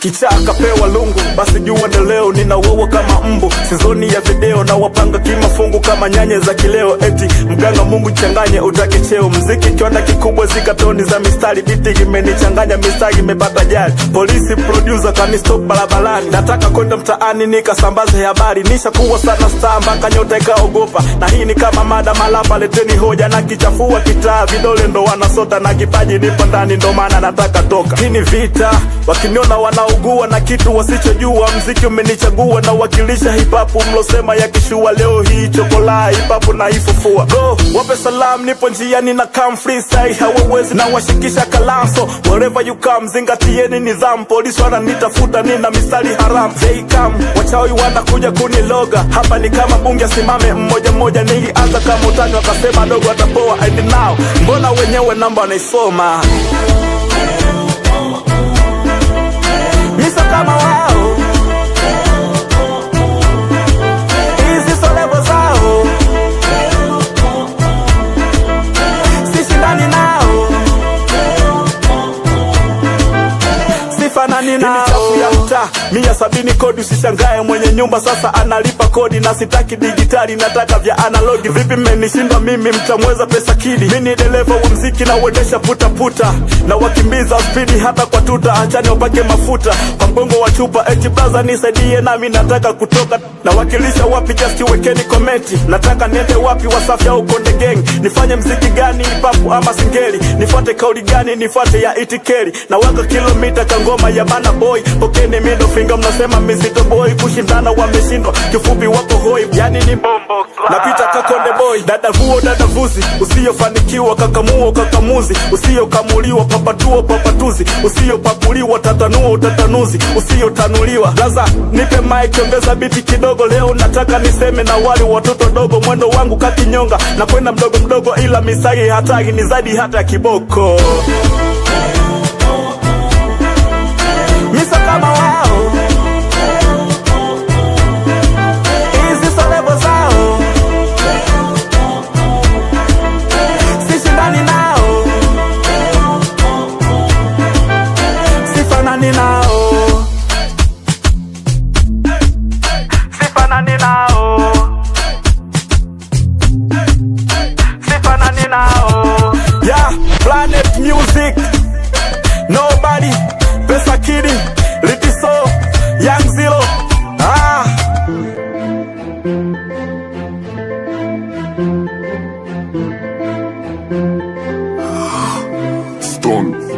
Kichaka pewa lungu, basi jua ni leo. Nina wewe kama mbu, sizoni ya video. Na wapanga kimafungu kama nyanye za kileo. Eti mganga Mungu changanye utake cheo. Mziki kiwanda kikubwa zikatoni za mistari. Biti imenichanganya mistari imepata jari. Polisi producer kanistop barabarani. Nataka kwenda mtaani nikasambaze habari. Nisha kuwa sana star mpaka nyota ikaogopa. Na hii ni kama mada malapa, leteni hoja. Na kichafua kitaa vidole ndo wanasota. Na kipaji nipo ndani ndo maana nataka toka. Hii ni vita, wakiniona wanaugua na kitu wasichojua. Mziki umenichagua na wakilisha hip hop. Mlosema ya kishua leo hii chokola hip hop na ifufua. Go, wape salam nipo njiani na come freestyle. Hawawezi na washikisha kalamso. Wherever you come zingatieni nidhamu. Polisi wananitafuta nina mistari haram. They come, wachawi wanakuja kuniloga. Hapa ni kama bunge simame mmoja mmoja. Nilianza kama utani wakasema dogo atapoa. And now, mbona wenyewe namba wanaisoma. Misa kama wao, hizi so level zao. Sishindani nao, sifanani nao. Chafu ya mtaa, 170 kodi usishangae. Mwenye nyumba sasa analipa kodi. Na sitaki digitali nataka vya analogi. Vipi mmenishindwa mimi mtamweza pesa kidi. Mini dereva wa mziki na uendesha puta puta. Na wakimbiza speedi hata kwa tuta. Achani wapake mafuta kwa mgongo wa chupa. Eti brother nisaidie nami nataka kutoka. Na wakilisha wapi just wekeni komenti. Nataka niende wapi Wasafi au Konde Gang. Nifanye mziki gani hip-hop ama singeli. Nifuate kauli gani nifuate ya itikeri. Na waka kilomita kangoma ya Bana Boy. Pokeni middle finger mnasema mizito boy. Kushindana wameshindwa kifupi wako hoi. Yani ni bombo napita kakonde boy. Dada huo dada vuzi, usiyofanikiwa kakamuo kakamuzi. Usiyokamuliwa papatuo papatuzi. Usiyopakuliwa tatanuo tatanuzi. Usiyotanuliwa laza nipe mic ongeza biti kidogo. Leo nataka niseme na wale watoto dogo. Mwendo wangu kakinyonga na kwenda mdogo mdogo. Ila misagi hatagi ni zaidi hata kiboko. Misa kama wao, hizi so level zao. Sishindani nao, sifanani nao. Sifanani nao, sifanani nao. Yeah, Planet Music, nobody. Pesa Kidi, Litiso, Young Zero. Stone.